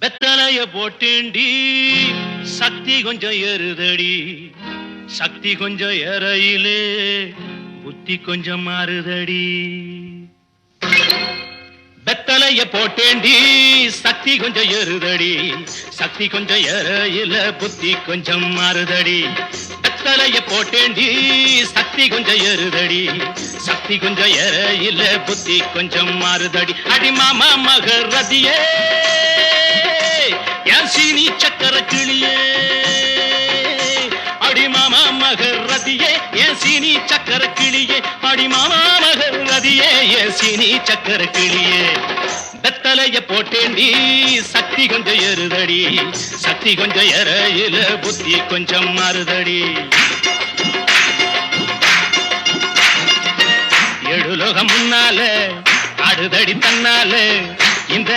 வெத்தலைய போட்டேண்டி சக்தி கொஞ்சம் ஏறுதடி. சக்தி கொஞ்சம் ஏறையிலே புத்தி கொஞ்சம் மாறுதடி. வெத்தலைய போட்டேண்டி சக்தி கொஞ்சம் ஏறுதடி. சக்தி கொஞ்சம் ஏறையில புத்தி கொஞ்சம் மாறுதடி. வெத்தலைய போட்டேண்டி சக்தி கொஞ்சம் ஏறுதடி. சக்தி கொஞ்சம் ஏறையில புத்தி கொஞ்சம் மாறுதடி. அடி மாமா மகரதியே என் சீனி சக்கர கிளியே. அடி மாமா மகரதியே என் சீனி சக்கர கிளியே. அடி மாமா மகரதியே என் சீனி சக்கர கிளியே. வெத்தலைய போட்டேண்டி சக்தி கொஞ்சம் ஏறுதடி. சக்தி கொஞ்சம் ஏறையில புத்தி கொஞ்சம் மாறுதடி. எழுலோகம் முன்னால ஆடுதடி தன்னால இந்த